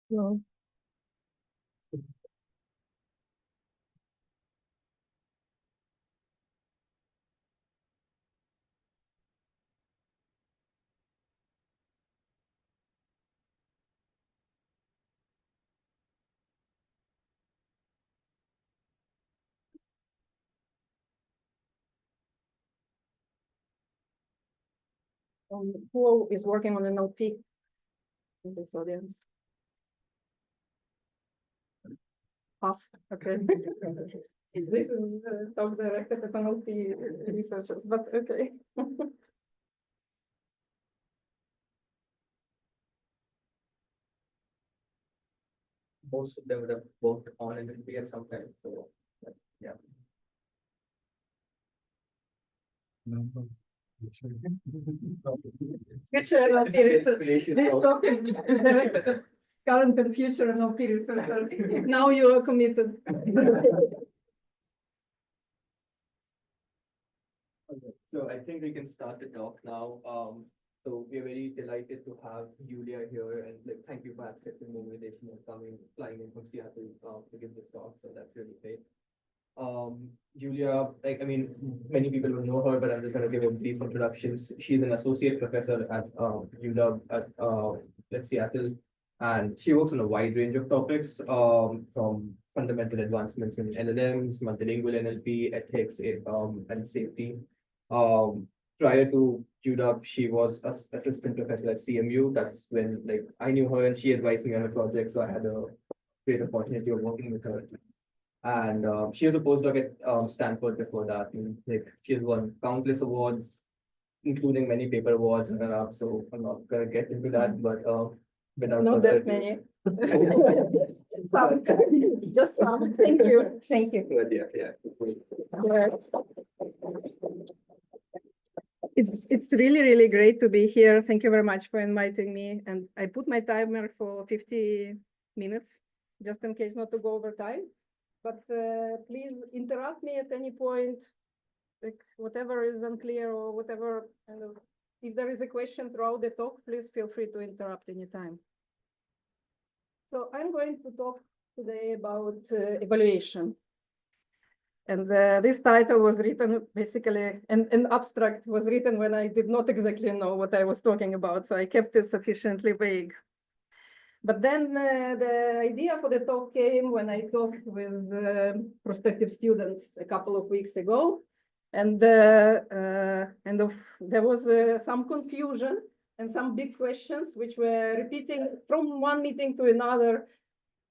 No. Who is working on NLP in this audience? Half, okay. This is talk directed at NLP researchers, but okay. Most of them would have worked on NLP at some time. So, yeah. Future NLP research. This talk is directed at current and future NLP researchers. Now you are committed. Okay, so I think we can start the talk now. So we're very delighted to have Yulia here, and like thank you for accepting the invitation and flying in from Seattle to give this talk. So that's really great. Yulia, like I mean, many people will know her, but I'm just going to give a brief introduction. She's an associate professor at UW at Seattle, and she works on a wide range of topics, from fundamental advancements in LLMs, multilingual NLP, ethics, and safety. Prior to UW, she was assistant professor at CMU. That's when like I knew her, and she advised me on a project, so I had a great opportunity of working with her. And she was a postdoc at Stanford before that. And, like she has won countless awards, including many paper awards and up. So I'm not gonna get into that, but without Not further that many. Some, just some. Thank you. Thank you. But yeah. Yeah. It's really great to be here. Thank you very much for inviting me. And I put my timer for 50 minutes, just in case not to go over time. But please interrupt me at any point, like whatever is unclear or whatever. And if there is a question throughout the talk, please feel free to interrupt anytime. So I'm going to talk today about evaluation. And this title was written basically, an abstract was written when I did not exactly know what I was talking about. So I kept it sufficiently vague. But then the idea for the talk came when I talked with prospective students a couple of weeks ago. And there was some confusion and some big questions, which were repeating from one meeting to another,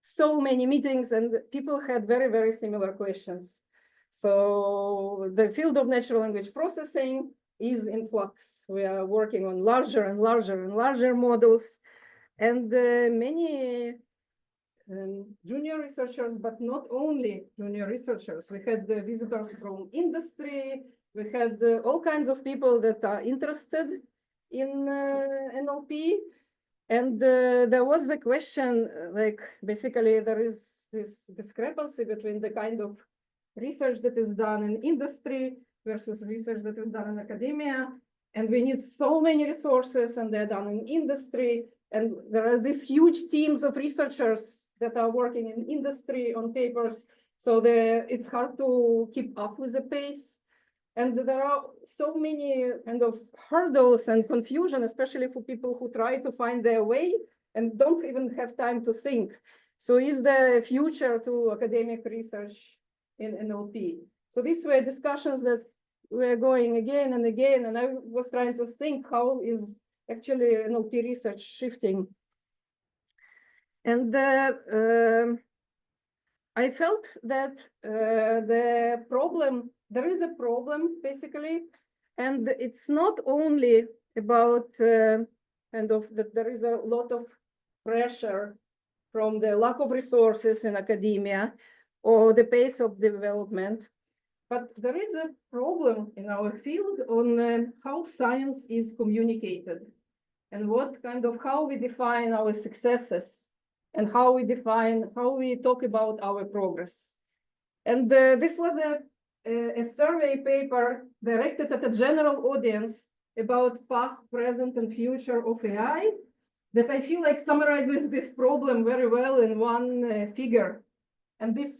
so many meetings, and people had very similar questions. So the field of natural language processing is in flux. We are working on larger and larger models, and many junior researchers, but not only junior researchers. We had visitors from industry. We had all kinds of people that are interested in NLP. And there was the question, like, basically there is this discrepancy between the kind of research that is done in industry versus research that is done in academia. And we need so many resources, and they're done in industry. And there are these huge teams of researchers that are working in industry on papers. So it's hard to keep up with the pace. And there are so many kind of hurdles and confusion, especially for people who try to find their way and don't even have time to think. So is there a future to academic research in NLP? So these were discussions that were going again and again, and I was trying to think how is actually NLP research shifting. And I felt that there is a problem basically, and it's not only about kind of that there is a lot of pressure from the lack of resources in academia or the pace of development, but there is a problem in our field on how science is communicated and what kind of how we define our successes and how we talk about our progress. And this was a survey paper directed at a general audience about past, present, and future of AI that I feel like summarizes this problem very well in one figure. And this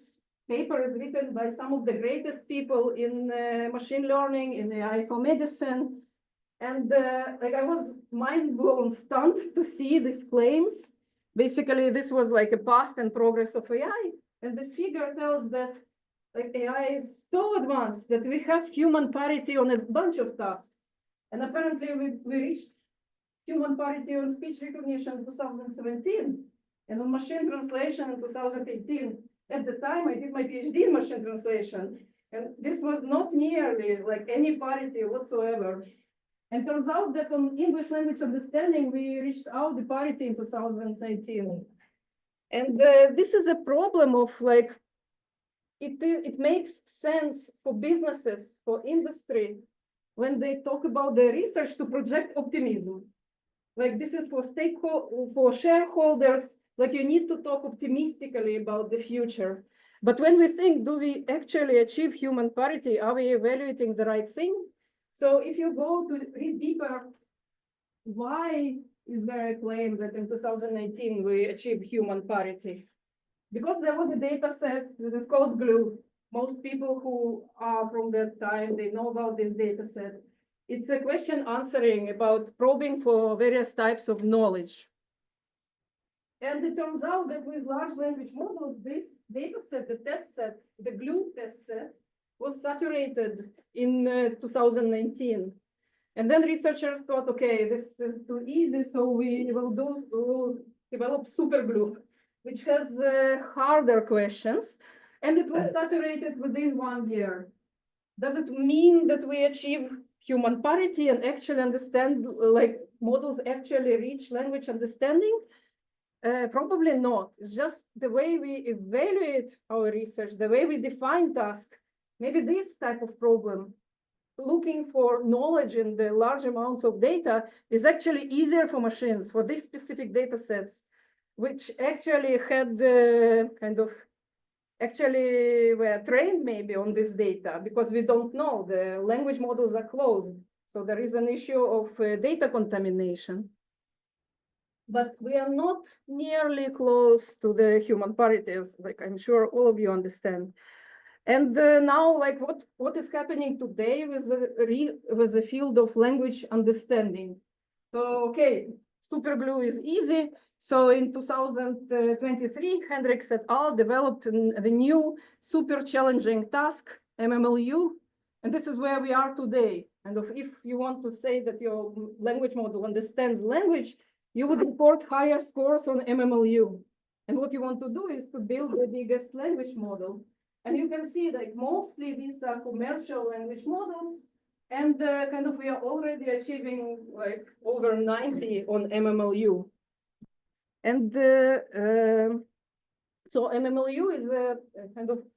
paper is written by some of the greatest people in machine learning, in AI for medicine. And like I was mind blown, stunned to see these claims. Basically, this was like a past and progress of AI. And this figure tells that like AI is so advanced that we have human parity on a bunch of tasks. And apparently we reached human parity on speech recognition in 2017 and on machine translation in 2018. At the time, I did my PhD in machine translation, and this was not nearly like any parity whatsoever. And turns out that on English language understanding, we reached out the parity in 2019. And this is a problem of like, it makes sense for businesses, for industry, when they talk about the research to project optimism. Like this is for shareholders, like you need to talk optimistically about the future. But when we think, do we actually achieve human parity? Are we evaluating the right thing? So if you go to read deeper, why is there a claim that in 2018 we achieved human parity? Because there was a data set that is called GLUE. Most people who are from that time, they know about this data set. It's a question answering about probing for various types of knowledge. And it turns out that with large language models, this data set, the test set, the GLUE test set, was saturated in 2019. And then researchers thought, okay, this is too easy, so we will develop SuperGLUE, which has harder questions, and it was saturated within 1 year. Does it mean that we achieve human parity and actually understand, like models actually reach language understanding? Probably not. It's just the way we evaluate our research, the way we define tasks. Maybe this type of problem, looking for knowledge in the large amounts of data, is actually easier for machines, for these specific data sets, which actually had actually were trained maybe on this data, because we don't know, the language models are closed. So there is an issue of data contamination. But we are not nearly close to the human parities, like I'm sure all of you understand. And now, like what is happening today with the field of language understanding? So, okay, SuperGLUE is easy. So in 2023, Hendricks et al. Developed the new super challenging task, MMLU. And this is where we are today. And if you want to say that your language model understands language, you would report higher scores on MMLU. And what you want to do is to build the biggest language model. And you can see that mostly these are commercial language models. And we are already achieving like over 90 on MMLU. And so MMLU is a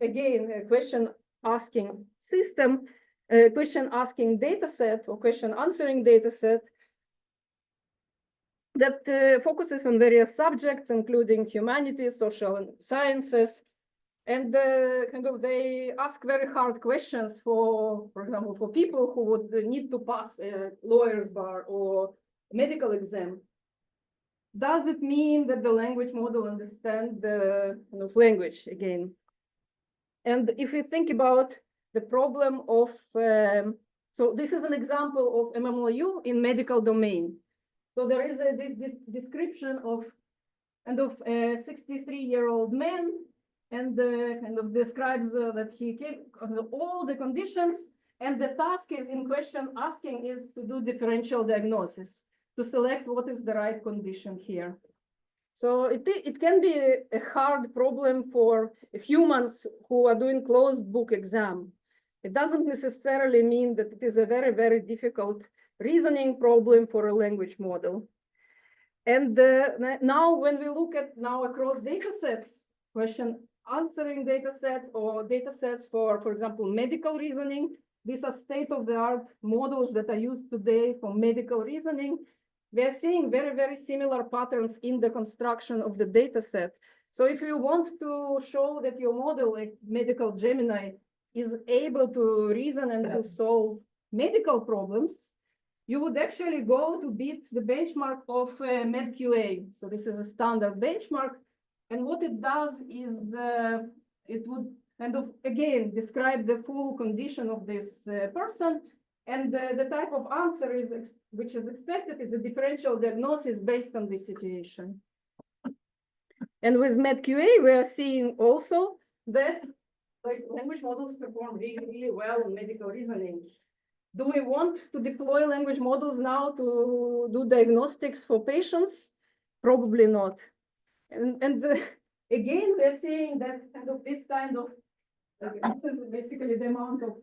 again, a question asking system, a question asking data set or question answering data set that focuses on various subjects, including humanities, social sciences. And they ask very hard questions for example, for people who would need to pass a lawyer's bar or medical exam. Does it mean that the language model understands the language again? And if we think about the problem of, so this is an example of MMLU in medical domain. So there is this description of a 63-year-old man, and describes that he came under all the conditions, and the task is in question asking is to do differential diagnosis, to select what is the right condition here. So it can be a hard problem for humans who are doing closed book exam. It doesn't necessarily mean that it is a very, very difficult reasoning problem for a language model. And now when we look at across data sets, question answering data sets or data sets for example, medical reasoning, these are state-of-the-art models that are used today for medical reasoning. We are seeing very, very similar patterns in the construction of the data set. So if you want to show that your model, like medical Gemini, is able to reason and to solve medical problems, you would actually go to beat the benchmark of MedQA. So this is a standard benchmark. And what it does is it would kind of, again, describe the full condition of this person. And the type of answer which is expected is a differential diagnosis based on this situation. And with MedQA, we are seeing also that language models perform really, really well in medical reasoning. Do we want to deploy language models now to do diagnostics for patients? Probably not. And again, we're seeing that this kind of, this is basically the amount of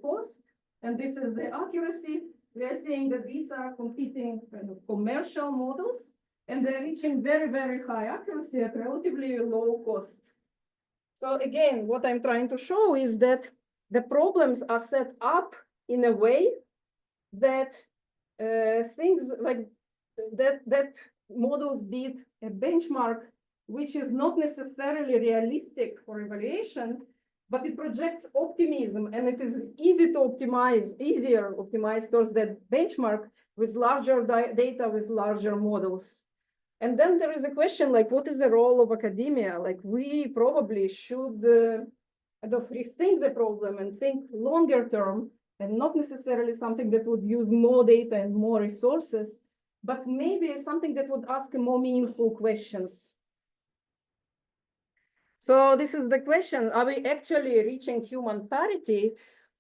cost, and this is the accuracy. We are seeing that these are competing kind of commercial models, and they're reaching very, very high accuracy at relatively low cost. So again, what I'm trying to show is that the problems are set up in a way that things like that models beat a benchmark, which is not necessarily realistic for evaluation, but it projects optimism, and it is easier to optimize towards that benchmark with larger data, with larger models. And then there is a question like, what is the role of academia? Like, we probably should rethink the problem and think longer term, and not necessarily something that would use more data and more resources, but maybe something that would ask more meaningful questions. So this is the question, are we actually reaching human parity,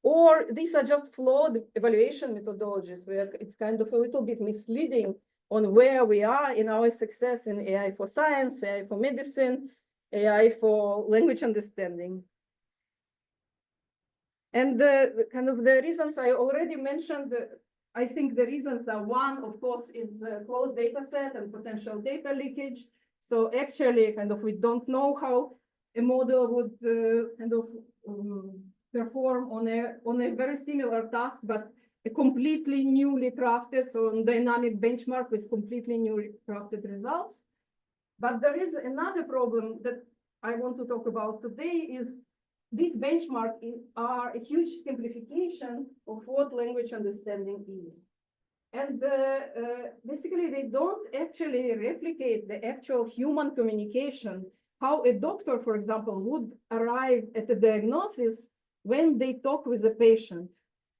or these are just flawed evaluation methodologies where it's kind of a little bit misleading on where we are in our success in AI for science, AI for medicine, AI for language understanding. And the reasons I already mentioned, I think the reasons are, one, of course, is a closed data set and potential data leakage. So actually, we don't know how a model would perform on a very similar task, but a completely newly crafted, so on dynamic benchmark with completely newly crafted results. But there is another problem that I want to talk about today is these benchmarks are a huge simplification of what language understanding is. And basically, they don't actually replicate the actual human communication, how a doctor, for example, would arrive at a diagnosis when they talk with a patient,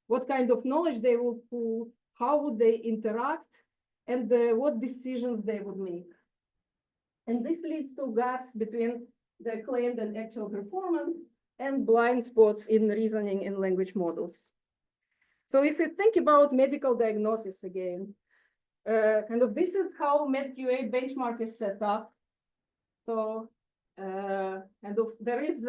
what kind of knowledge they will pull, how would they interact, and what decisions they would make. And this leads to gaps between the claimed and actual performance and blind spots in reasoning in language models. So if you think about medical diagnosis again, this is how MedQA benchmark is set up. So there is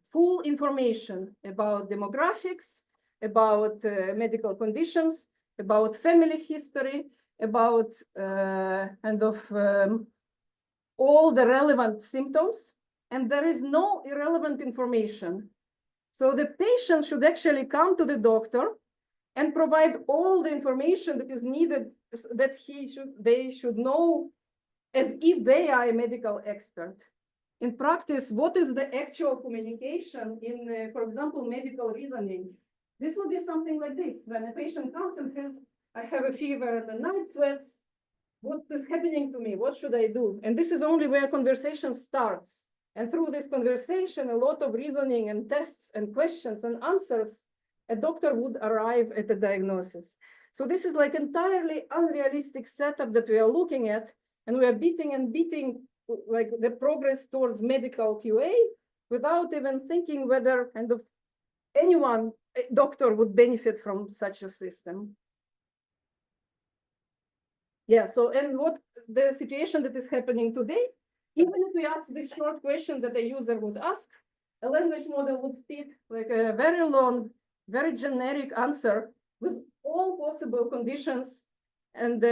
full information about demographics, about medical conditions, about family history, about all the relevant symptoms, and there is no irrelevant information. So the patient should actually come to the doctor and provide all the information that is needed, that they should know as if they are a medical expert. In practice, what is the actual communication in, for example, medical reasoning? This would be something like this. When a patient comes and says, I have a fever and the night sweats, what is happening to me? What should I do? And this is only where conversation starts. And through this conversation, a lot of reasoning and tests and questions and answers, a doctor would arrive at a diagnosis. So this is like entirely unrealistic setup that we are looking at, and we are beating like the progress towards medical QA without even thinking whether anyone, a doctor, would benefit from such a system. Yeah, so and what the situation that is happening today, even if we ask this short question that a user would ask, a language model would spit like a very long, very generic answer with all possible conditions. And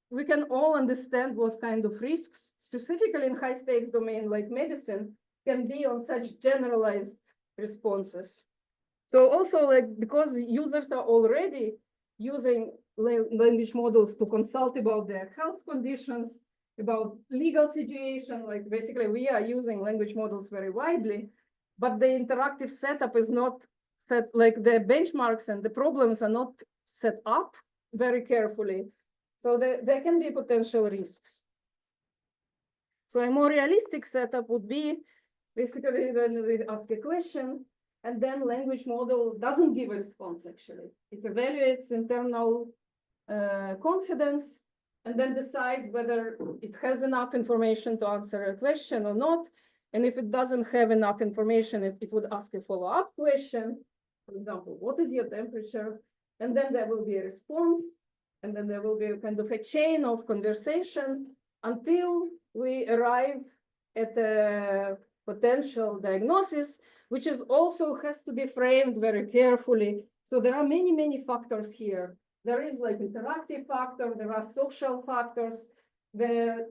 we can all understand what kind of risks, specifically in high stakes domain like medicine, can be on such generalized responses. So also, because users are already using language models to consult about their health conditions, about legal situation, basically we are using language models very widely, but the interactive setup is not set, like the benchmarks and the problems are not set up very carefully. So there can be potential risks. So a more realistic setup would be basically when we ask a question and then language model doesn't give a response actually. It evaluates internal confidence and then decides whether it has enough information to answer a question or not. And if it doesn't have enough information, it would ask a follow-up question. For example, what is your temperature? And then there will be a response. And then there will be a kind of a chain of conversation until we arrive at a potential diagnosis, which is also has to be framed very carefully. So there are many, many factors here. There is like interactive factor, there are social factors. The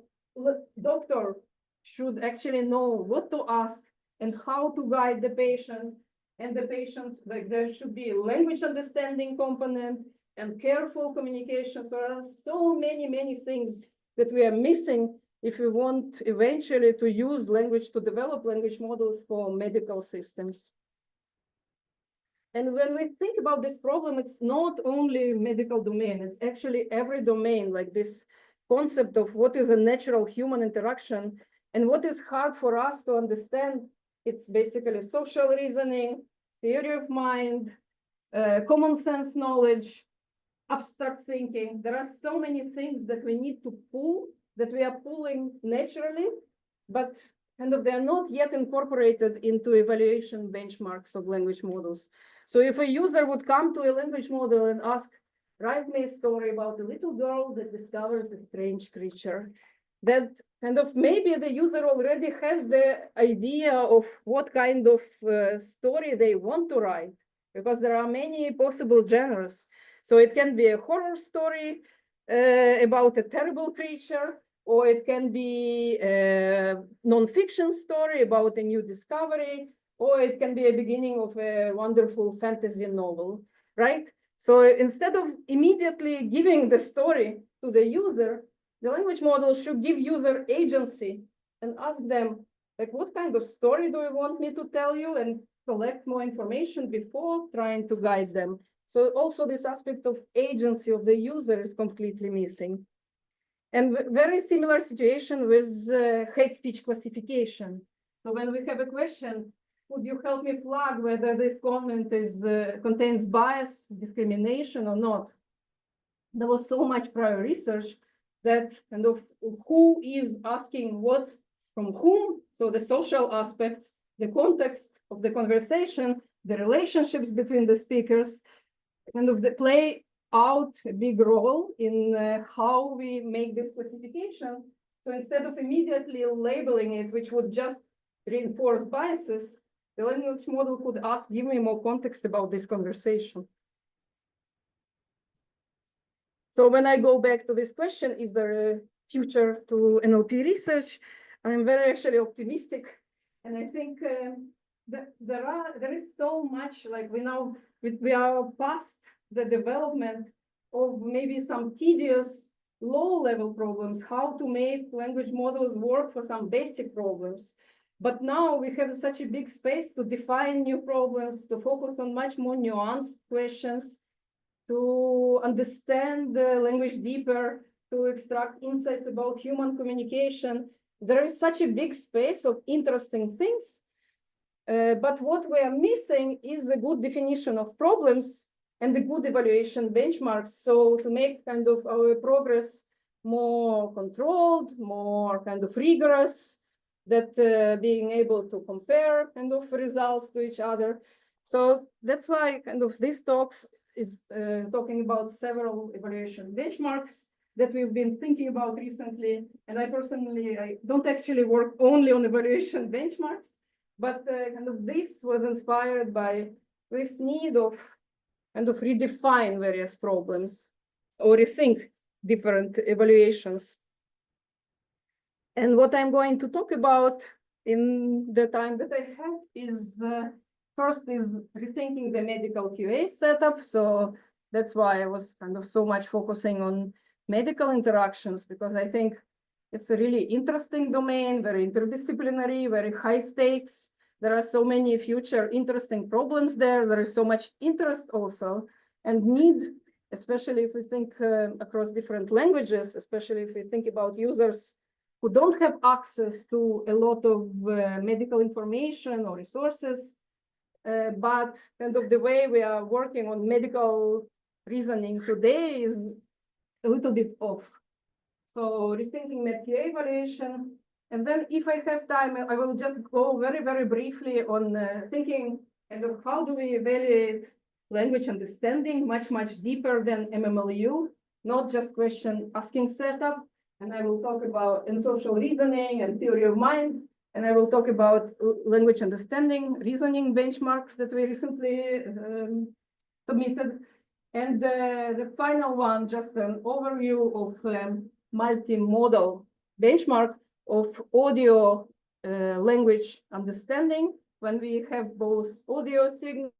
doctor should actually know what to ask and how to guide the patient. And the patient, like there should be a language understanding component and careful communication. So there are so many, many things that we are missing if we want eventually to use language, to develop language models for medical systems. And when we think about this problem, it's not only medical domain, it's actually every domain, like this concept of what is a natural human interaction and what is hard for us to understand. It's basically social reasoning, theory of mind, common sense knowledge, abstract thinking. There are so many things that we need to pull, that we are pulling naturally, but kind of they are not yet incorporated into evaluation benchmarks of language models. So if a user would come to a language model and ask, write me a story about a little girl that discovers a strange creature, that kind of maybe the user already has the idea of what kind of story they want to write, because there are many possible genres. So it can be a horror story about a terrible creature, or it can be a non-fiction story about a new discovery, or it can be a beginning of a wonderful fantasy novel, right? So instead of immediately giving the story to the user, the language model should give user agency and ask them, like, what kind of story do you want me to tell you, and collect more information before trying to guide them. So also this aspect of agency of the user is completely missing. And very similar situation with hate speech classification. So when we have a question, could you help me flag whether this comment is contains bias, discrimination or not? There was so much prior research that kind of who is asking what from whom, so the social aspects, the context of the conversation, the relationships between the speakers, kind of they play out a big role in how we make this classification. So instead of immediately labeling it, which would just reinforce biases, the language model could ask, give me more context about this conversation. So when I go back to this question, is there a future to NLP research? I'm very actually optimistic. And I think that there is so much, like we are past the development of maybe some tedious low-level problems, how to make language models work for some basic problems. But now we have such a big space to define new problems, to focus on much more nuanced questions, to understand the language deeper, to extract insights about human communication. There is such a big space of interesting things. But what we are missing is a good definition of problems and the good evaluation benchmarks. So to make kind of our progress more controlled, more kind of rigorous, that being able to compare kind of results to each other. So that's why kind of this talks is talking about several evaluation benchmarks that we've been thinking about recently. And I personally, I don't actually work only on evaluation benchmarks, but kind of this was inspired by this need of kind of redefine various problems or rethink different evaluations. And what I'm going to talk about in the time that I have is first is rethinking the medical QA setup. So that's why I was kind of so much focusing on medical interactions, because I think it's a really interesting domain, very interdisciplinary, very high stakes, There are so many future interesting problems there. There is so much interest also and need, especially if we think across different languages, especially if we think about users who don't have access to a lot of medical information or resources. But kind of the way we are working on medical reasoning today is a little bit off. So rethinking MedQA evaluation. And then if I have time, I will just go very, very briefly on thinking kind of how do we evaluate language understanding much, much deeper than MMLU, not just question asking setup. And I will talk about in social reasoning and theory of mind. And I will talk about language understanding, reasoning benchmarks that we recently submitted. And the final one, just an overview of multimodal benchmark of audio language understanding when we have both audio signal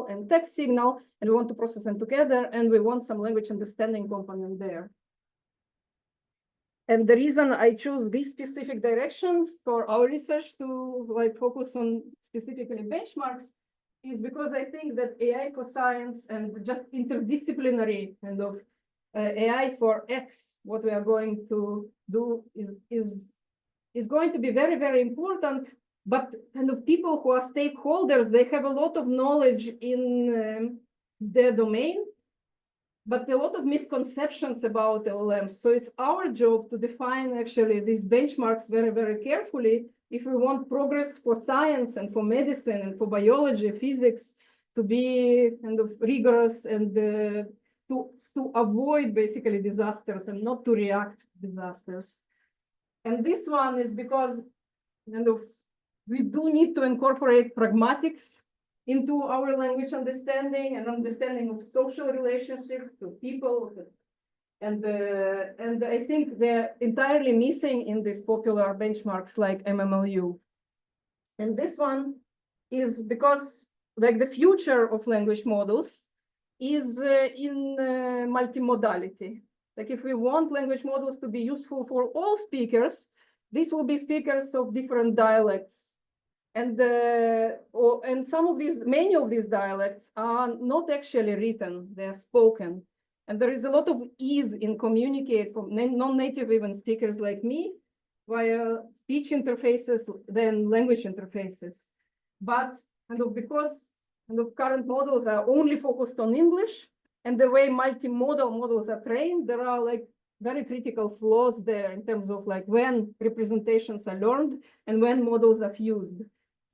and text signal, and we want to process them together, and we want some language understanding component there. And the reason I choose this specific direction for our research to like focus on specifically benchmarks is because I think that AI for science and just interdisciplinary kind of AI for X, what we are going to do is going to be very, very important. But kind of people who are stakeholders, they have a lot of knowledge in their domain, but a lot of misconceptions about LLMs. So it's our job to define actually these benchmarks very, very carefully if we want progress for science and for medicine and for biology, physics to be kind of rigorous and to avoid basically disasters and not to react to disasters. And this one is because kind of we do need to incorporate pragmatics into our language understanding and understanding of social relationships to people. And I think they're entirely missing in these popular benchmarks like MMLU. And this one is because like the future of language models is in multimodality. Like if we want language models to be useful for all speakers, these will be speakers of different dialects. And some of these, many of these dialects are not actually written, they're spoken. And there is a lot of ease in communicate from non-native even speakers like me via speech interfaces than language interfaces. But kind of because kind of current models are only focused on English and the way multimodal models are trained, there are like very critical flaws there in terms of like when representations are learned and when models are fused.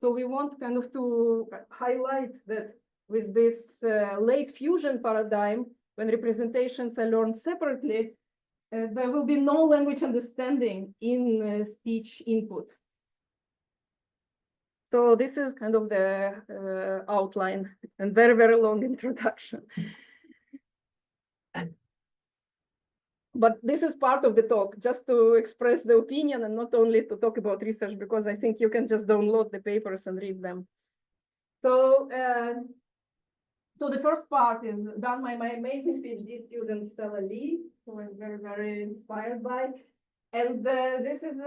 So we want kind of to highlight that with this late fusion paradigm, when representations are learned separately, there will be no language understanding in speech input. So this is kind of the outline and very, very long introduction. But this is part of the talk, just to express the opinion and not only to talk about research, because I think you can just download the papers and read them. So, so the first part is done by my amazing PhD student, Stella Lee, who I'm very, very inspired by. And this is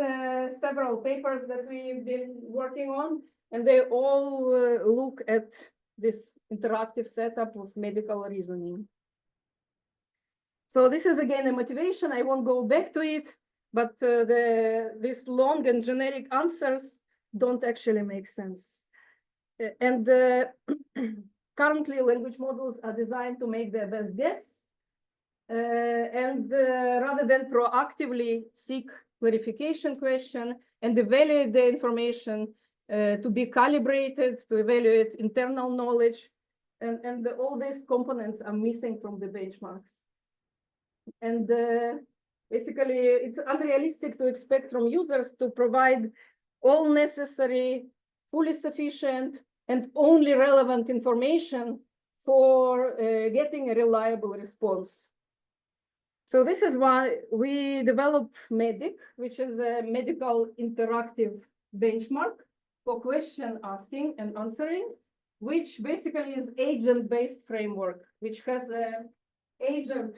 several papers that we've been working on, and they all look at this interactive setup of medical reasoning. So this is again a motivation. I won't go back to it, but these long and generic answers don't actually make sense. And currently, language models are designed to make their best guess. And rather than proactively seek clarification question and evaluate the information to be calibrated, to evaluate internal knowledge, and all these components are missing from the benchmarks. And basically, it's unrealistic to expect from users to provide all necessary, fully sufficient, and only relevant information for getting a reliable response. So this is why we developed MEDIC, which is a medical interactive benchmark for question asking and answering, which basically is agent-based framework, which has an agent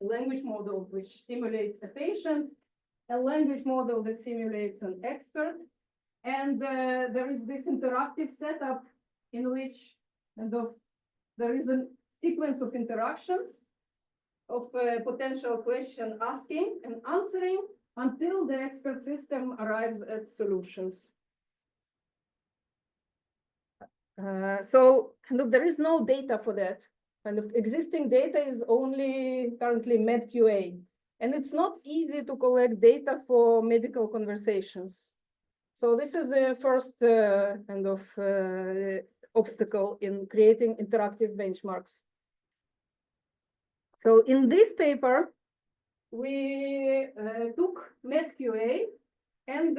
language model which simulates a patient, a language model that simulates an expert, And there is this interactive setup in which there is a sequence of interactions of potential question asking and answering until the expert system arrives at solutions. So there is no data for that. Existing data is only currently MedQA. And it's not easy to collect data for medical conversations. So this is the first obstacle in creating interactive benchmarks. So in this paper, we took MedQA and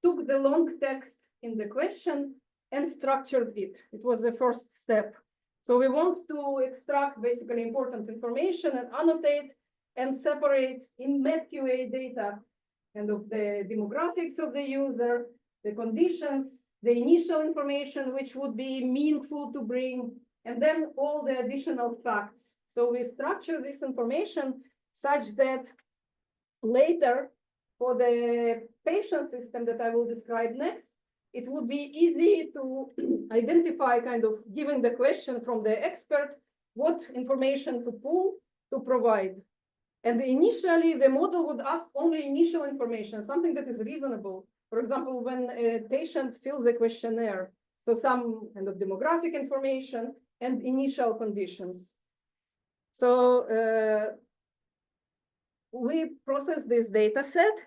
took the long text in the question and structured it. It was the first step. So we want to extract basically important information and annotate and separate in MedQA data the demographics of the user, the conditions, the initial information which would be meaningful to bring, and then all the additional facts. So we structure this information such that later, for the patient system that I will describe next, it would be easy to identify, given the question from the expert, what information to pull to provide. And initially, the model would ask only initial information, something that is reasonable. For example, when a patient fills a questionnaire, so some demographic information and initial conditions. So we process this data set,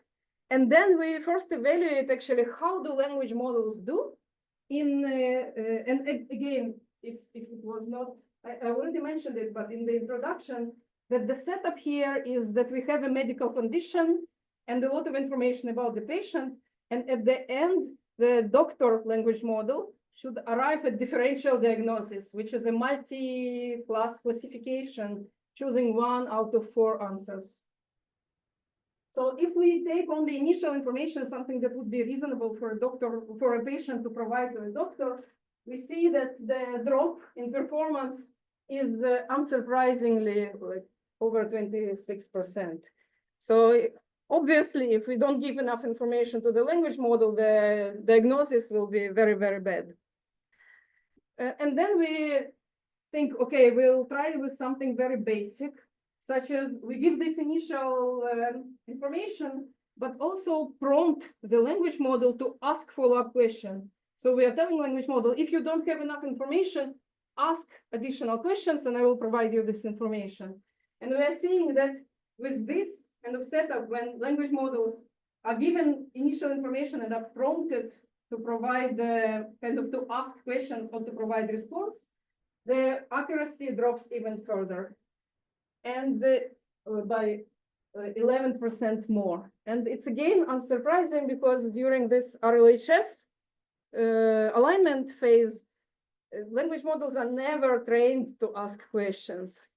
and then we first evaluate actually how do language models do in, and again, if it was not, I already mentioned it, but in the introduction, that the setup here is that we have a medical condition and a lot of information about the patient. And at the end, the doctor language model should arrive at differential diagnosis, which is a multi-class classification, choosing 1 out of 4 answers. So if we take only initial information, something that would be reasonable for a doctor, for a patient to provide to a doctor, we see that the drop in performance is unsurprisingly over 26%. So obviously, if we don't give enough information to the language model, the diagnosis will be very, very bad. And then we think, okay, we'll try with something very basic, such as we give this initial information, but also prompt the language model to ask follow-up questions. So we are telling language model, if you don't have enough information, ask additional questions and I will provide you this information. And we are seeing that with this setup, when language models are given initial information and are prompted to provide to ask questions or to provide response, the accuracy drops even further, and by 11% more. And it's again unsurprising because during this RLHF alignment phase, language models are never trained to ask questions.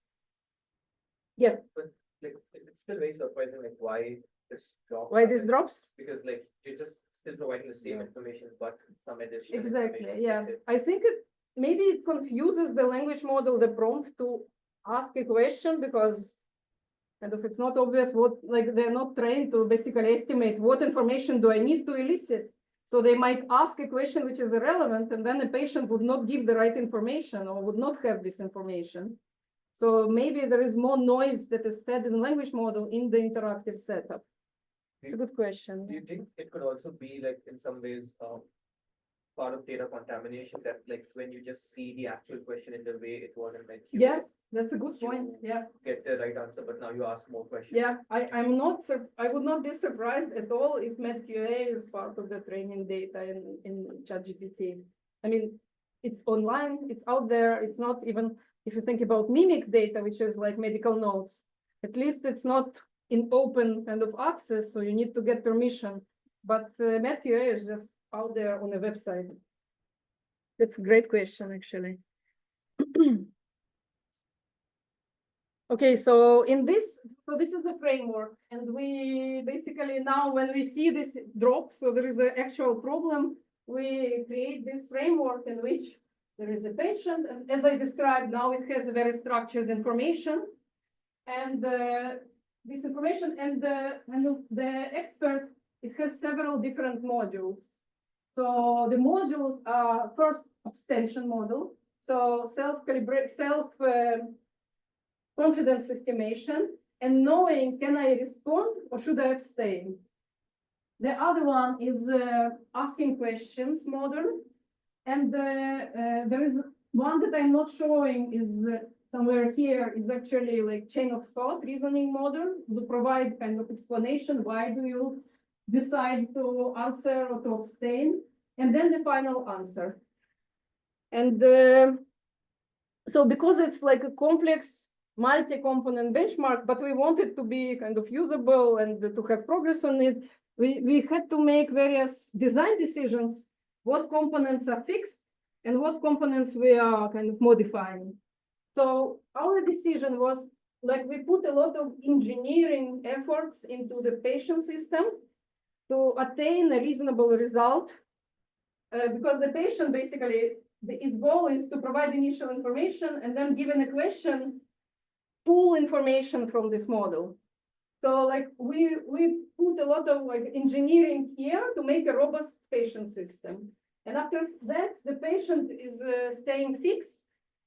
Yeah. But it's still very surprising, why this drops. Why this drops? Because you're just still providing the same information, but some additional. Exactly. Yeah. I think maybe it confuses the language model, the prompt to ask a question, because if it's not obvious what, they're not trained to basically estimate what information do I need to elicit. So they might ask a question which is irrelevant, and then the patient would not give the right information or would not have this information. So maybe there is more noise that is fed in the language model in the interactive setup. It's a good question. Do you think it could also be in some ways part of data contamination, that when you just see the actual question in the way it was meant? Yes, that's a good point. Yeah. Get the right answer, but now you ask more questions. Yeah, I would not be surprised at all if MedQA is part of the training data in ChatGPT. I mean, it's online, it's out there, it's not even, if you think about mimic data, which is like medical notes, at least it's not in open access, so you need to get permission. But MedQA is just out there on the website. That's a great question, actually. Okay, so this is a framework, and we basically now, when we see this drop, so there is an actual problem, we create this framework in which there is a patient, and as I described, now it has a very structured information, and this information and the expert, it has several different modules. So the modules are first abstention model. So confidence estimation and knowing, can I respond or should I abstain? The other one is asking questions model. And there is one that I'm not showing is somewhere here is actually like chain of thought reasoning model to provide kind of explanation. Why do you decide to answer or to abstain? And then the final answer. And so because it's like a complex multi-component benchmark, but we want it to be kind of usable and to have progress on it, we had to make various design decisions, what components are fixed and what components we are kind of modifying. So our decision was like we put a lot of engineering efforts into the patient system to attain a reasonable result, because the patient basically, its goal is to provide initial information and then given a question, pull information from this model. So like we put a lot of like engineering here to make a robust patient system. And after that, the patient is staying fixed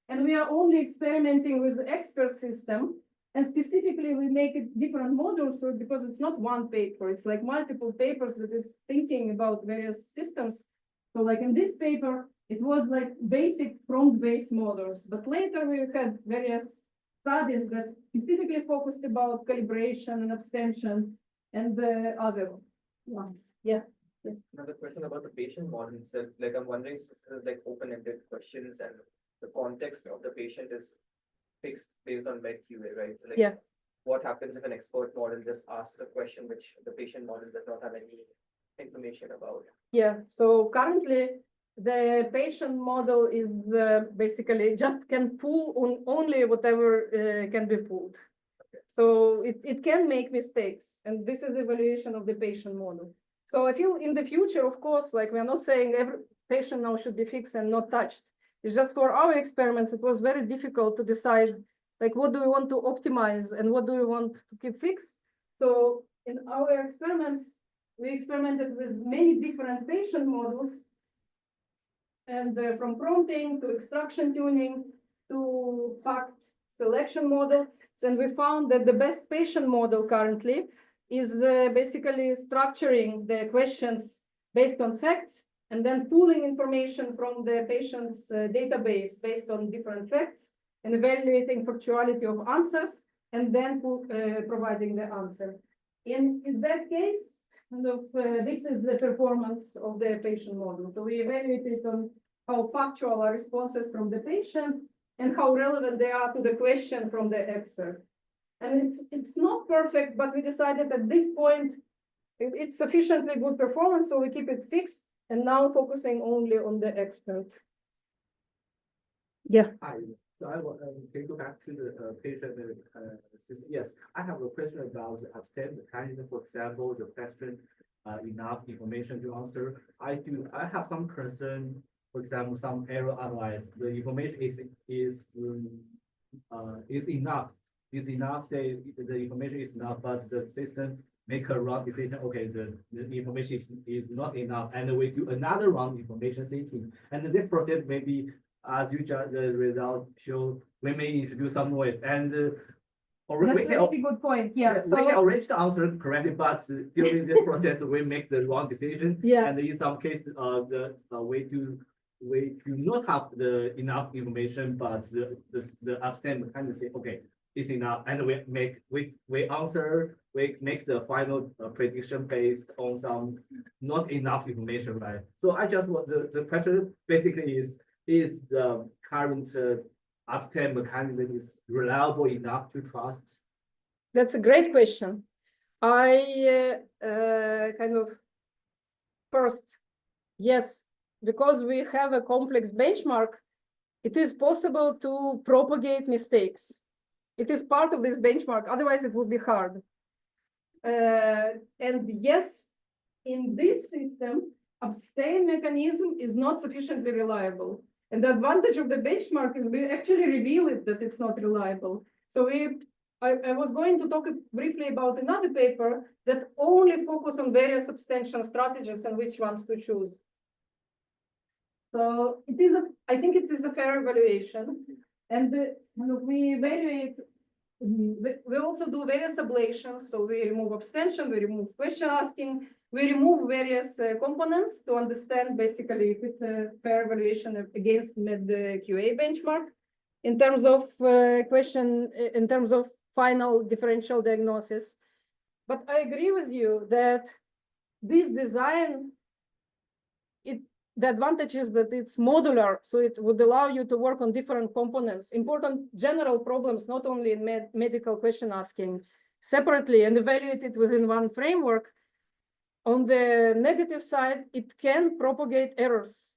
and we are only experimenting with the expert system. And specifically, we make it different modules so because it's not one paper, it's like multiple papers that is thinking about various systems. So like in this paper, it was like basic prompt-based models, but later we had various studies that specifically focused about calibration and abstention and the other ones. Yeah. Another question about the patient model itself. Like I'm wondering, like open-ended questions and the context of the patient is fixed based on med QA, right? Like, yeah. What happens if an expert model just asks a question which the patient model does not have any information about? Yeah. So currently, the patient model is basically just can pull on only whatever can be pulled. Okay. So it can make mistakes, and this is the evaluation of the patient model. So I feel in the future, of course, like we're not saying every patient now should be fixed and not touched. It's just for our experiments, it was very difficult to decide, like, what do we want to optimize and what do we want to keep fixed? So in our experiments, we experimented with many different patient models, and from prompting to extraction tuning to fact selection model. Then we found that the best patient model currently is basically structuring the questions based on facts and then pulling information from the patient's database based on different facts and evaluating factuality of answers and then providing the answer. In that case, this is the performance of the patient model. So we evaluated on how factual are responses from the patient and how relevant they are to the question from the expert. And it's not perfect, but we decided at this point it's sufficiently good performance, so we keep it fixed and now focusing only on the expert. Yeah. So I will go back to the patient system. Yes, I have a question about the abstain mechanism. For example, the question enough information to answer. I have some concern. For example, some error analyze the information is enough. Is enough. Say the information is enough, but the system make a wrong decision. Okay, the information is not enough, and we do another wrong information seeking. And this process maybe, as you just the result show, we may introduce some noise and. That's a really good point. Yeah, so we can arrange the answer correctly, but during this process we make the wrong decision. Yeah, and in some cases, we do not have the enough information, but the abstain mechanism say okay, it's enough, and we make the final prediction based on some not enough information, right? So I just want the question basically is the current abstain mechanism is reliable enough to trust? That's a great question. I kind of first, yes, because we have a complex benchmark, it is possible to propagate mistakes. It is part of this benchmark, otherwise it would be hard. And yes, in this system, abstain mechanism is not sufficiently reliable. And the advantage of the benchmark is we actually reveal it that it's not reliable. So I was going to talk briefly about another paper that only focus on various abstention strategies and which ones to choose. So it is I think it is a fair evaluation, and we evaluate. We also do various ablations. So we remove abstention, we remove question asking, we remove various components to understand basically if it's a fair evaluation against med-QA benchmark in terms of in terms of final differential diagnosis. But I agree with you that this design, the advantage is that it's modular, so it would allow you to work on different components, important general problems, not only in medical question asking separately and evaluate it within one framework. On the negative side, it can propagate errors.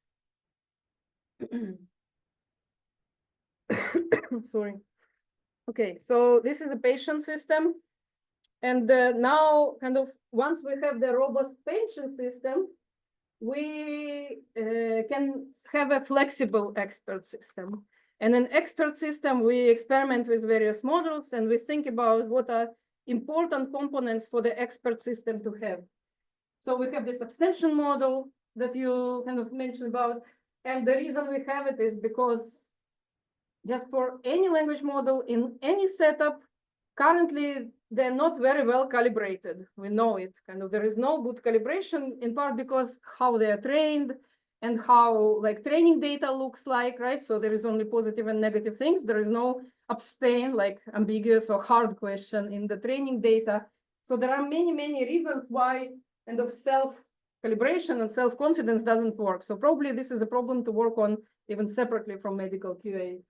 Sorry. Okay, so this is a patient system. And now, kind of, once we have the robust patient system, we can have a flexible expert system. And an expert system, we experiment with various models and we think about what are important components for the expert system to have. So we have this abstention model that you kind of mentioned about. And the reason we have it is because just for any language model in any setup, currently, they're not very well calibrated. We know it. Kind of, there is no good calibration, in part because how they are trained and how like training data looks like, right? So there is only positive and negative things. There is no abstain, like ambiguous or hard question in the training data. So there are many, many reasons why kind of self-calibration and self-confidence doesn't work. So probably this is a problem to work on even separately from medical QA.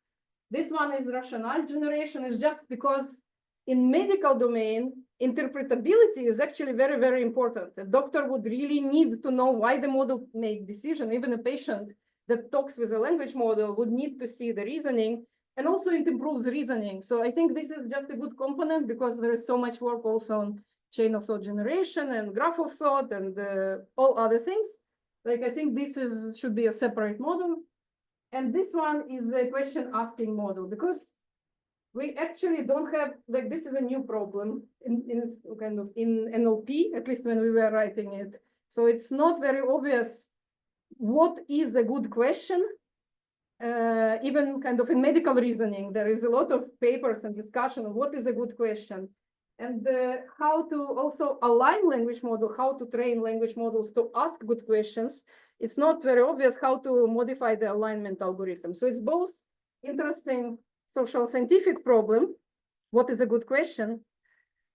This one is rationale generation, is just because in medical domain, interpretability is actually very, very important. A doctor would really need to know why the model made decision. Even a patient that talks with a language model would need to see the reasoning, and also it improves reasoning. So I think this is just a good component because there is so much work also on chain of thought generation and graph of thought and all other things. Like I think this should be a separate model. And this one is a question asking model because we actually don't have, like, this is a new problem in NLP, at least when we were writing it. So it's not very obvious what is a good question. Even kind of in medical reasoning, there is a lot of papers and discussion of what is a good question and how to also align language model, how to train language models to ask good questions. It's not very obvious how to modify the alignment algorithm. So it's both interesting social scientific problem, what is a good question?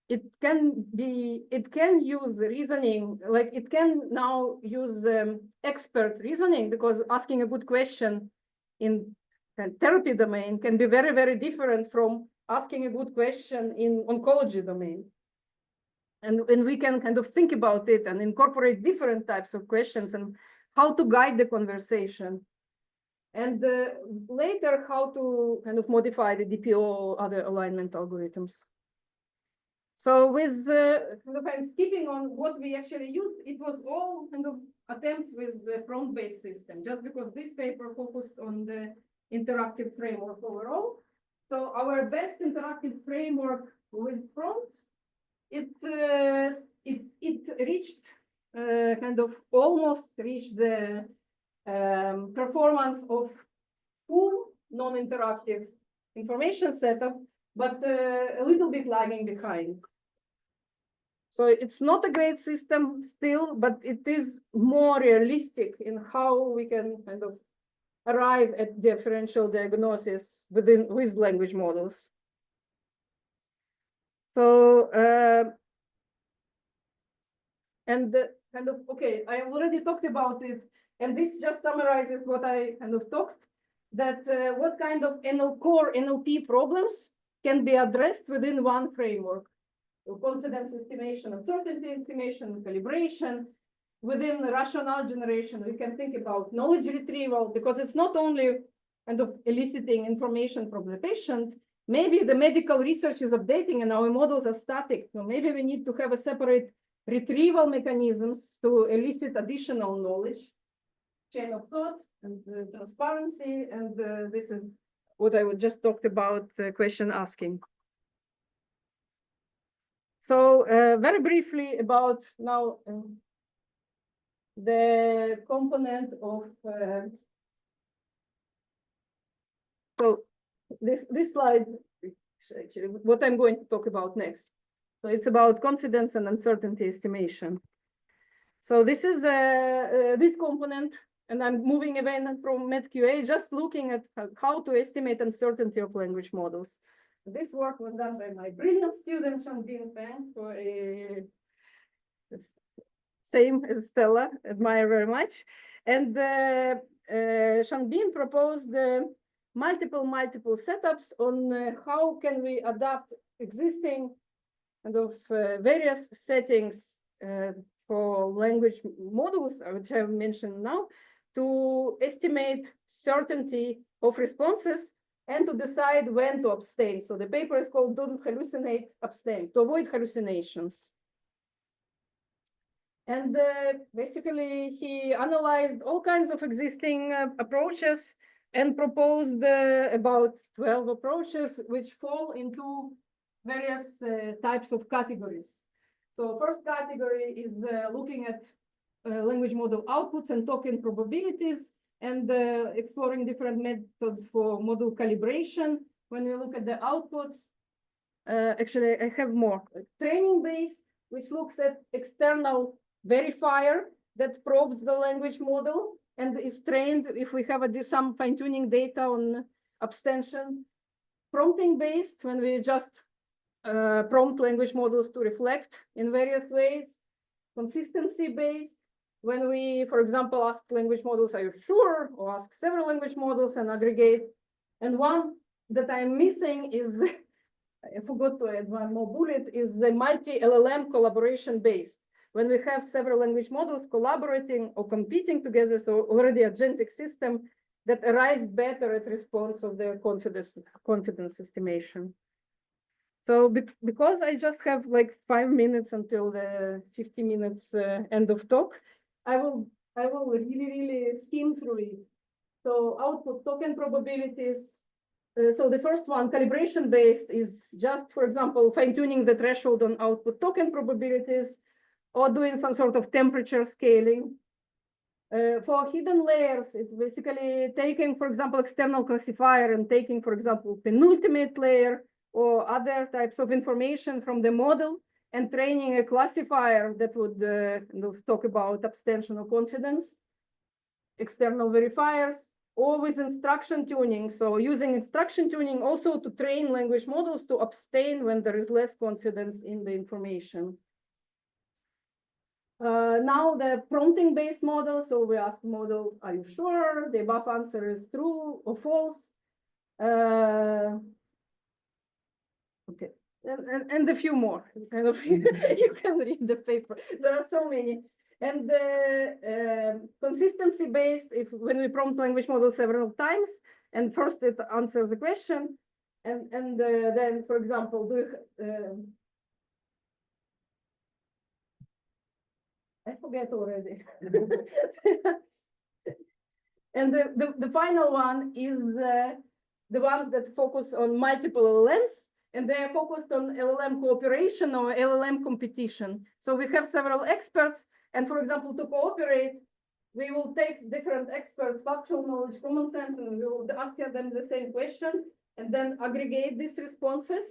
It can use reasoning, like it can now use expert reasoning because asking a good question in therapy domain can be very, very different from asking a good question in oncology domain. And we can kind of think about it and incorporate different types of questions and how to guide the conversation. And later, how to kind of modify the DPO or other alignment algorithms. So with kind of I'm skipping on what we actually used, it was all kind of attempts with the prompt-based system, just because this paper focused on the interactive framework overall. So our best interactive framework with prompts, it reached kind of almost reached the performance of full non-interactive information setup, but a little bit lagging behind. So it's not a great system still, but it is more realistic in how we can kind of arrive at differential diagnosis with language models. So, okay, I already talked about it. And this just summarizes what I kind of talked, that what kind of core NLP problems can be addressed within one framework. So confidence estimation, uncertainty estimation, calibration. Within the rationale generation, we can think about knowledge retrieval, because it's not only kind of eliciting information from the patient. Maybe the medical research is updating and our models are static. So maybe we need to have a separate retrieval mechanisms to elicit additional knowledge. Chain of thought and transparency, and this is what I just talked about, question asking. So very briefly about now the component of So this slide is actually what I'm going to talk about next. So it's about confidence and uncertainty estimation. So this is this component, and I'm moving away from MedQA, just looking at how to estimate uncertainty of language models. This work was done by my brilliant student, Shanbin Feng, for a same as Stella, admire very much. And Shanbin proposed multiple setups on how can we adapt existing kind of various settings for language models, which I've mentioned now, to estimate certainty of responses and to decide when to abstain. So the paper is called Don't Hallucinate, Abstain, to avoid hallucinations. And basically, he analyzed all kinds of existing approaches and proposed about 12 approaches, which fall into various types of categories. So first category is looking at language model outputs and token probabilities and exploring different methods for model calibration. When we look at the outputs, actually, I have more. Training-based, which looks at external verifier that probes the language model and is trained if we have some fine-tuning data on abstention. Prompting-based, when we just prompt language models to reflect in various ways. Consistency-based, when we, for example, ask language models, are you sure? Or ask several language models and aggregate. And one that I'm missing is, I forgot to add one more bullet, is the multi-LLM collaboration-based. When we have several language models collaborating or competing together, so already a agentic system that arrives better at response of the confidence estimation. So because I just have like 5 minutes until the 50 minutes end of talk, I will really skim through it. So output token probabilities. So the first one, calibration based, is just, for example, fine-tuning the threshold on output token probabilities or doing some sort of temperature scaling. For hidden layers, it's basically taking, for example, external classifier and taking, for example, penultimate layer or other types of information from the model and training a classifier that would talk about abstention or confidence, external verifiers, or with instruction tuning. So using instruction tuning also to train language models to abstain when there is less confidence in the information. Now the prompting-based model. So we ask the model, are you sure? The above answer is true or false. Okay, and a few more. Kind of, you can read the paper. There are so many. And consistency-based, when we prompt language model several times, and first it answers the question, and then, for example, I forget already. And the final one is the ones that focus on multiple LLMs, and they are focused on LLM cooperation or LLM competition. So we have several experts, and for example, to cooperate, we will take different experts, factual knowledge, common sense, and we will ask them the same question, and then aggregate these responses.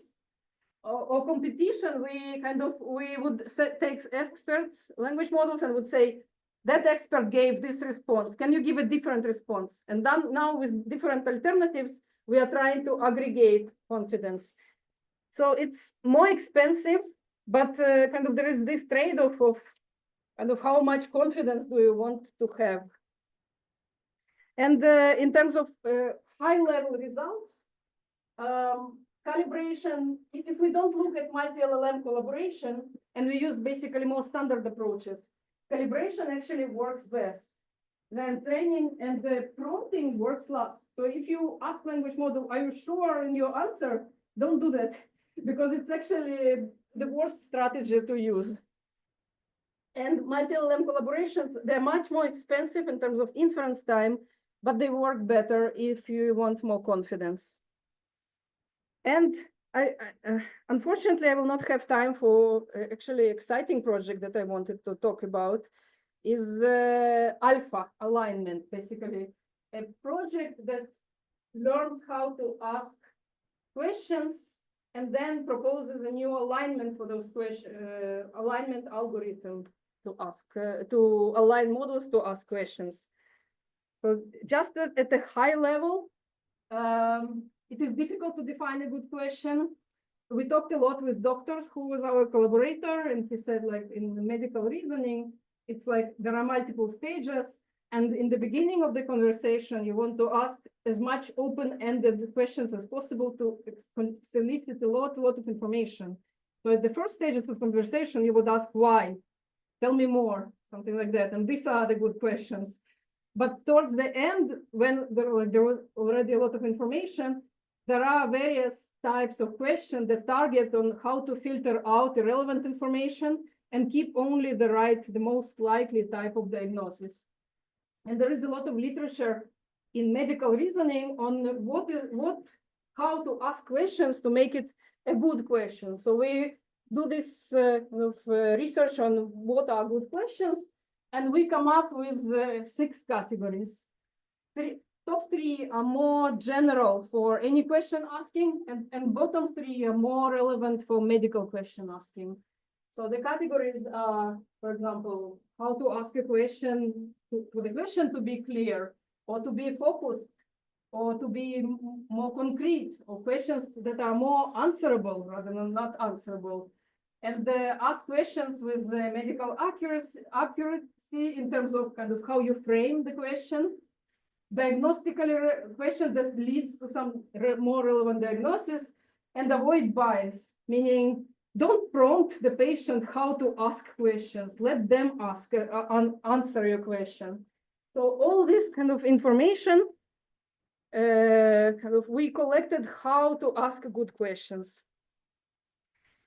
Or competition, we would take experts, language models, and would say, that expert gave this response. Can you give a different response? And then now with different alternatives, we are trying to aggregate confidence. So it's more expensive, but there is this trade-off of how much confidence do you want to have. And in terms of high-level results, calibration, if we don't look at multi-LLM collaboration and we use basically more standard approaches, calibration actually works best. Then training and the prompting works last. So if you ask language model, are you sure in your answer? Don't do that because it's actually the worst strategy to use. And multi-LLM collaborations, they're much more expensive in terms of inference time, but they work better if you want more confidence. And unfortunately, I will not have time for actually exciting project that I wanted to talk about is alpha alignment, basically a project that learns how to ask questions and then proposes a new alignment for those questions, alignment algorithm to ask, to align models to ask questions. So just at a high level, it is difficult to define a good question. We talked a lot with doctors who was our collaborator, and he said, like, in the medical reasoning, it's like there are multiple stages. And in the beginning of the conversation, you want to ask as much open-ended questions as possible to solicit a lot of information. So at the first stages of conversation, you would ask, why? Tell me more, something like that. And these are the good questions. But towards the end, when there was already a lot of information, there are various types of questions that target on how to filter out irrelevant information and keep only the most likely type of diagnosis. And there is a lot of literature in medical reasoning on how to ask questions to make it a good question. So we do this research on what are good questions, and we come up with 6 categories. Top 3 are more general for any question asking, and bottom 3 are more relevant for medical question asking. So the categories are, for example, how to ask a question, for the question to be clear, or to be focused, or to be more concrete, or questions that are more answerable rather than not answerable. And ask questions with medical accuracy in terms of kind of how you frame the question. Diagnostically question that leads to some more relevant diagnosis, and avoid bias, meaning don't prompt the patient how to ask questions. Let them answer your question. So all this kind of information, we collected how to ask good questions.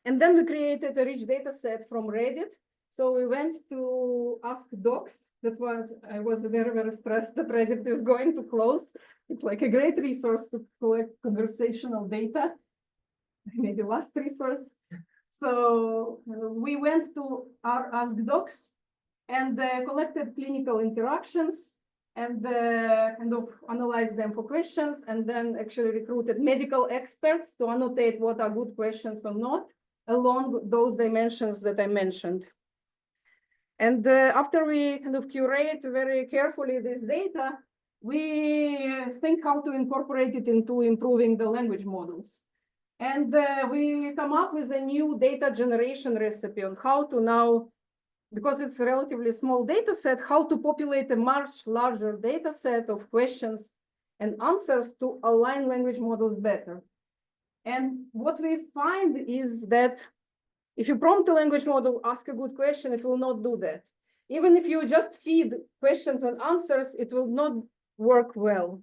And then we created a rich data set from Reddit. So we went to ask docs. I was very, very stressed that Reddit is going to close. It's like a great resource to collect conversational data, maybe last resource. So we went to our Ask Docs and collected clinical interactions and kind of analyzed them for questions, and then actually recruited medical experts to annotate what are good questions or not along those dimensions that I mentioned. And after we kind of curate very carefully this data, we think how to incorporate it into improving the language models. And we come up with a new data generation recipe on how to now, because it's a relatively small data set, how to populate a much larger data set of questions and answers to align language models better. And what we find is that if you prompt a language model, ask a good question, it will not do that. Even if you just feed questions and answers, it will not work well.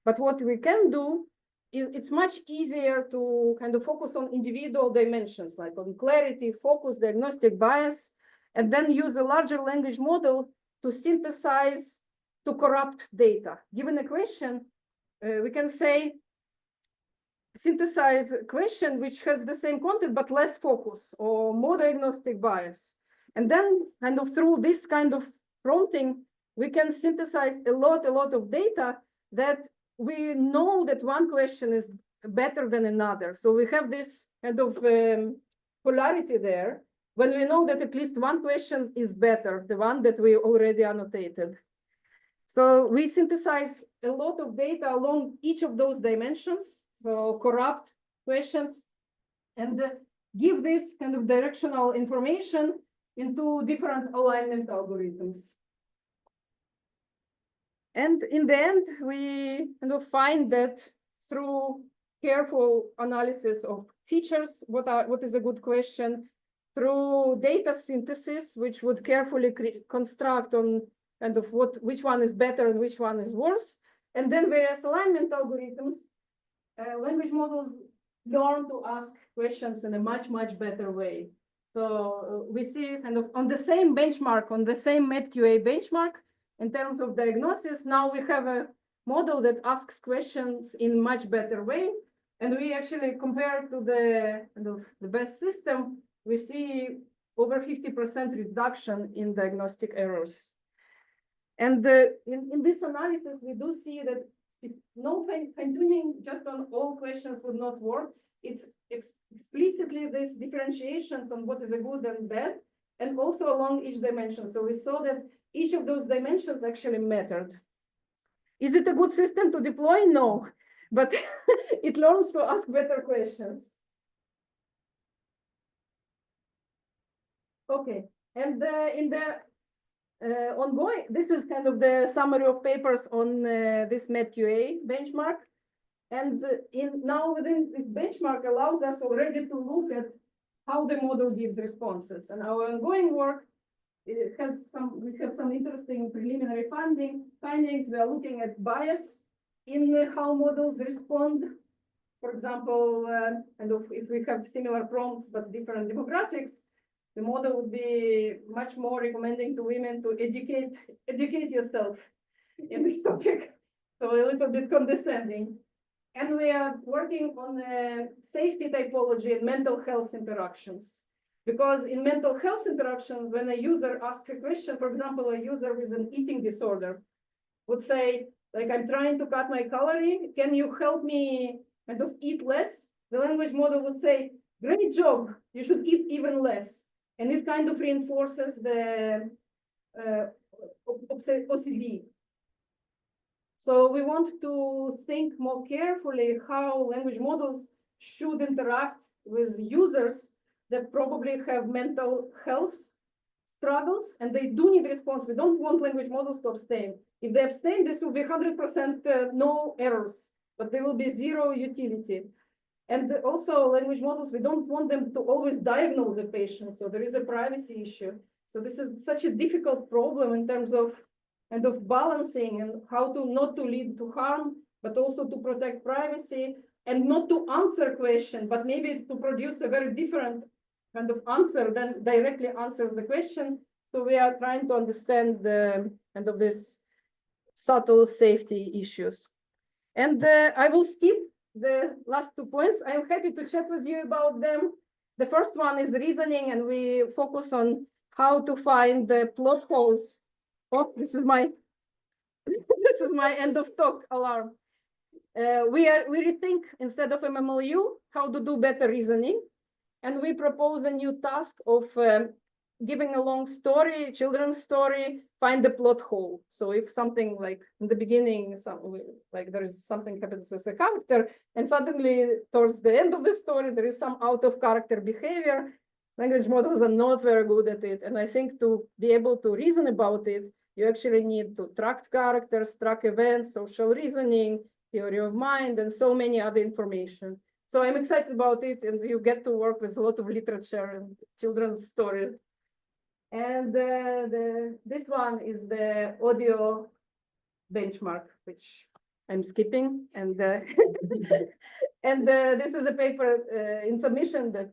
But what we can do is it's much easier to kind of focus on individual dimensions, like on clarity, focus, diagnostic bias, and then use a larger language model to synthesize, to corrupt data. Given a question, we can say, synthesize a question which has the same content but less focus or more diagnostic bias. And then kind of through this kind of prompting, we can synthesize a lot of data that we know that one question is better than another. So we have this kind of polarity there when we know that at least one question is better, the one that we already annotated. So we synthesize a lot of data along each of those dimensions, so corrupt questions, and give this kind of directional information into different alignment algorithms. And in the end, we kind of find that through careful analysis of features, what is a good question, through data synthesis, which would carefully construct on kind of which one is better and which one is worse, and then various alignment algorithms, language models learn to ask questions in a much better way. So we see kind of on the same benchmark, on the same MedQA benchmark, in terms of diagnosis, now we have a model that asks questions in much better way. And we actually compare to the kind of the best system, we see over 50% reduction in diagnostic errors. And in this analysis, we do see that if no fine-tuning just on all questions would not work. It's explicitly this differentiation on what is a good and bad, and also along each dimension. So we saw that each of those dimensions actually mattered. Is it a good system to deploy? No, but it learns to ask better questions. Okay, and in the ongoing, this is kind of the summary of papers on this MedQA benchmark. And now within this benchmark allows us already to look at how the model gives responses. And our ongoing work, we have some interesting preliminary findings. We are looking at bias in how models respond. For example, and if we have similar prompts but different demographics, the model would be much more recommending to women to educate yourself in this topic. So a little bit condescending. And we are working on safety typology and mental health interactions. Because in mental health interactions, when a user asks a question, for example, a user with an eating disorder would say, like, I'm trying to cut my calorie, can you help me kind of eat less? The language model would say, great job, you should eat even less. And it kind of reinforces the OCD. So we want to think more carefully how language models should interact with users that probably have mental health struggles, and they do need response. We don't want language models to abstain. If they abstain, this will be 100% no errors, but there will be zero utility. And also language models, we don't want them to always diagnose a patient. So there is a privacy issue. So this is such a difficult problem in terms of kind of balancing and how to not to lead to harm, but also to protect privacy and not to answer question, but maybe to produce a very different kind of answer than directly answers the question. So we are trying to understand the kind of this subtle safety issues. And I will skip the last 2 points. I'm happy to chat with you about them. The first one is reasoning, and we focus on how to find the plot holes. Oh, this is my this is my end of talk alarm. We rethink instead of MMLU how to do better reasoning, and we propose a new task of giving a long story, children's story, find the plot hole. So if something like in the beginning, like there is something happens with a character, and suddenly towards the end of the story, there is some out of character behavior, language models are not very good at it. And I think to be able to reason about it, you actually need to track characters, track events, social reasoning, theory of mind, and so many other information. So I'm excited about it, and you get to work with a lot of literature and children's stories. And this one is the audio benchmark, which I'm skipping. And and this is a paper in submission that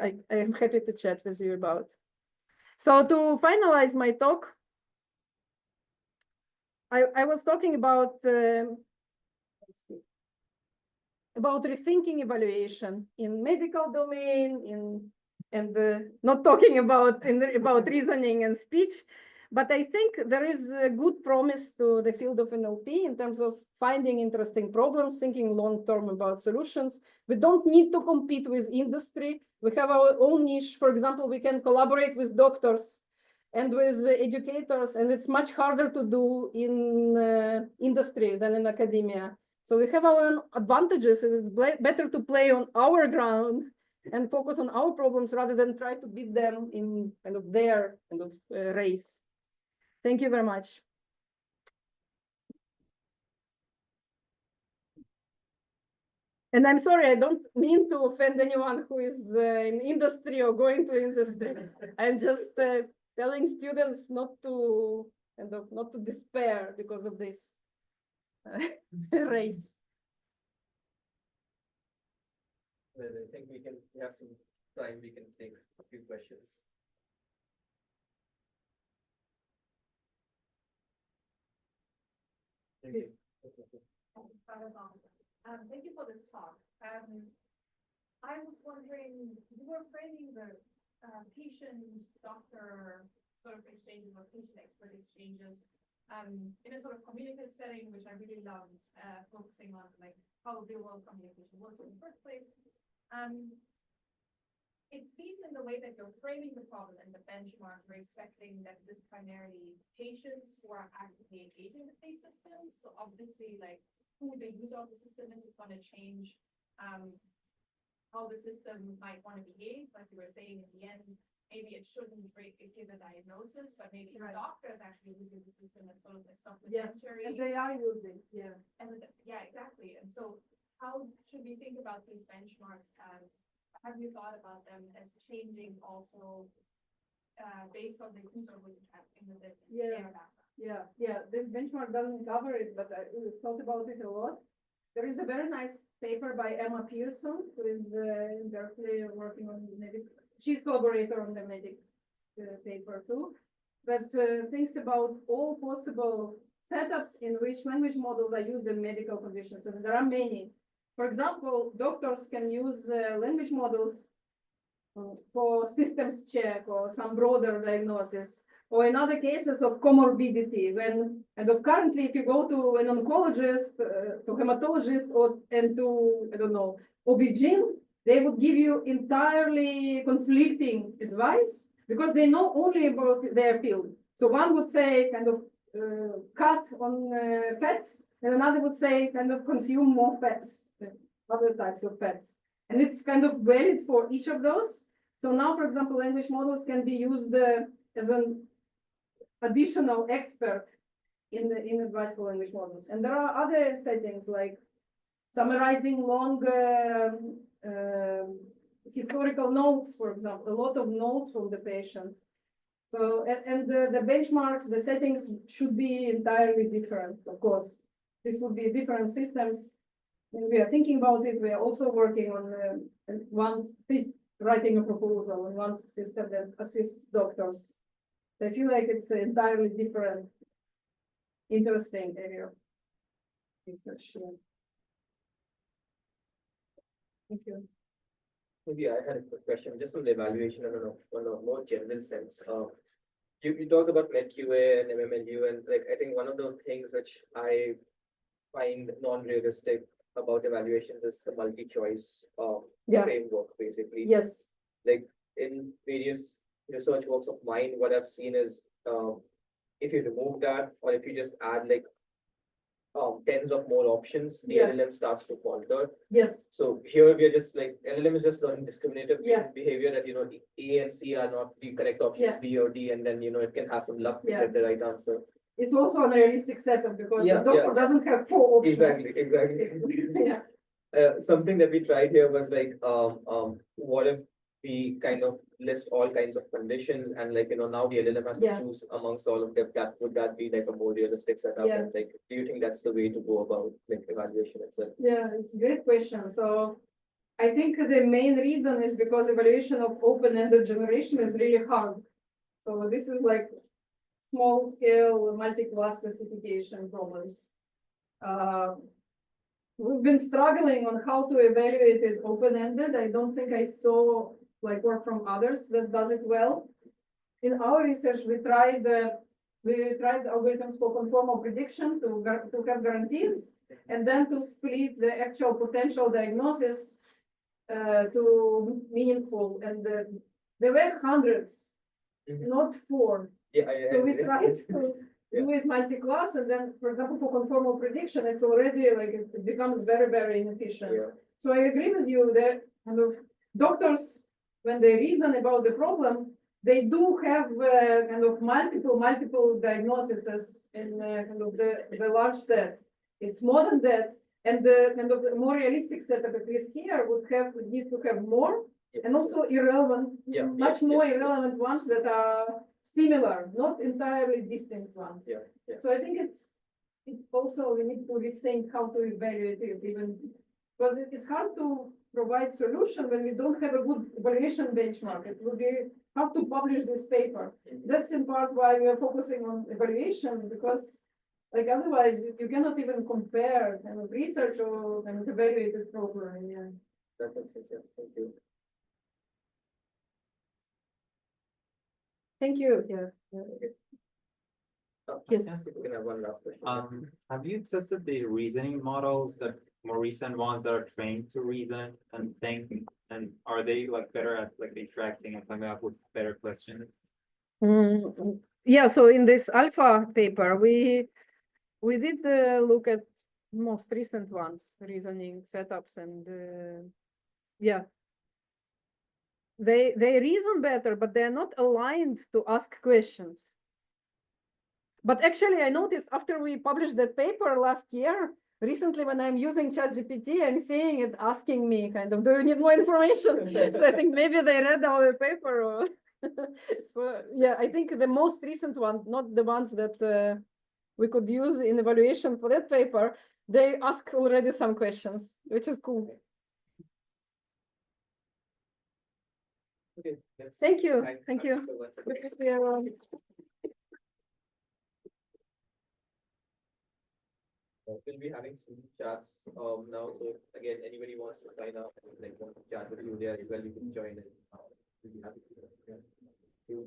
I am happy to chat with you about. So to finalize my talk, I was talking about rethinking evaluation in medical domain, and not talking about reasoning and speech, but I think there is a good promise to the field of NLP in terms of finding interesting problems, thinking long-term about solutions. We don't need to compete with industry. We have our own niche. For example, we can collaborate with doctors and with educators, and it's much harder to do in industry than in academia. So we have our own advantages, and it's better to play on our ground and focus on our problems rather than try to beat them in kind of their kind of race. Thank you very much. And I'm sorry, I don't mean to offend anyone who is in industry or going to industry. I'm just telling students not to despair because of this race. Well, I think we have some time, we can take a few questions. Thank you. Thank you for this talk. I was wondering, you were framing the patient-doctor sort of exchanges or patient-expert exchanges in a sort of communicative setting, which I really love, focusing on like how real world communication works in the first place. It seems in the way that you're framing the problem and the benchmark, you're expecting that this primarily patients who are actively engaging with these systems. So obviously, like who the user of the system is going to change how the system might want to behave. Like you were saying in the end, maybe it shouldn't give a diagnosis, but maybe the doctor is actually using the system as sort of a supplementary. And they are using, yeah. Yeah, exactly. And so how should we think about these benchmarks as, have you thought about them as changing also based on the user who you're interacting with it? Yeah. This benchmark doesn't cover it, but I thought about it a lot. There is a very nice paper by Emma Pearson, who is in Berkeley working on medic. She's collaborator on the medic paper too, that thinks about all possible setups in which language models are used in medical conditions, and there are many. For example, doctors can use language models for systems check or some broader diagnosis, or in other cases of comorbidity, currently if you go to an oncologist, to hematologist, and to, I don't know, OB-GYN, they would give you entirely conflicting advice because they know only about their field. So one would say kind of cut on fats, and another would say kind of consume more fats, other types of fats. And it's kind of valid for each of those. So now, for example, language models can be used as an additional expert in advice for language models. And there are other settings like summarizing long historical notes, for example, a lot of notes from the patient. So, and the benchmarks, the settings should be entirely different, of course. This would be different systems. When we are thinking about it, we are also working on writing a proposal on one system that assists doctors. So I feel like it's an entirely different, interesting area of research. Thank you. Maybe I had a quick question just on the evaluation on a more general sense. You talk about MedQA and MMLU, and like I think one of the things which I find non-realistic about evaluations is the multi-choice framework, basically. Yes. Like in various research works of mine, what I've seen is if you remove that, or if you just add like tens of more options, the LLM starts to falter. Yes. So here we are just like LLM is just learning discriminative behavior that A and C are not the correct options, B or D, and then it can have some luck to get the right answer. It's also an unrealistic setup because the doctor doesn't have 4 options. Exactly. Something that we tried here was like what if we kind of list all kinds of conditions and like now the LLM has to choose amongst all of them. Would that be like a more realistic setup? And like do you think that's the way to go about like evaluation itself? Yeah, it's a great question. So I think the main reason is because evaluation of open-ended generation is really hard. So this is like small scale multi-class classification problems. We've been struggling on how to evaluate it open-ended. I don't think I saw like work from others that does it well. In our research, we tried algorithms for conformal prediction to have guarantees, and then to split the actual potential diagnosis to meaningful. And there were hundreds, not 4. So we tried to do it multi-class, and then, for example, for conformal prediction, it's already like it becomes very, very inefficient. So I agree with you that kind of doctors, when they reason about the problem, they do have kind of multiple diagnoses in kind of the large set. It's more than that, and the kind of the more realistic setup, at least here, would need to have more, and also irrelevant, much more irrelevant ones that are similar, not entirely distinct ones. So I think it's also we need to rethink how to evaluate it, even because it's hard to provide solution when we don't have a good evaluation benchmark. It would be hard to publish this paper. That's in part why we are focusing on evaluations, because like otherwise you cannot even compare kind of research or kind of evaluate it properly. That makes sense. Thank you. Thank you. Yes. We can have one last question. Have you tested the reasoning models, the more recent ones that are trained to reason and think? And are they like better at like extracting and coming up with better questions? Yeah, so in this alpha paper, we did look at most recent ones, reasoning setups, and yeah, they reason better, but they're not aligned to ask questions. But actually, I noticed after we published that paper last year, recently when I'm using ChatGPT, I'm seeing it asking me kind of, do you need more information? So I think maybe they read our paper. Or so yeah, I think the most recent one, not the ones that we could use in evaluation for that paper, they ask already some questions, which is cool. Okay, Thank you. Thank you. so much. Good to see everyone. We'll be having some chats now. So again, anybody wants to sign up and like want to chat with Yulia as well, you can join in. We'll be happy to. Yeah.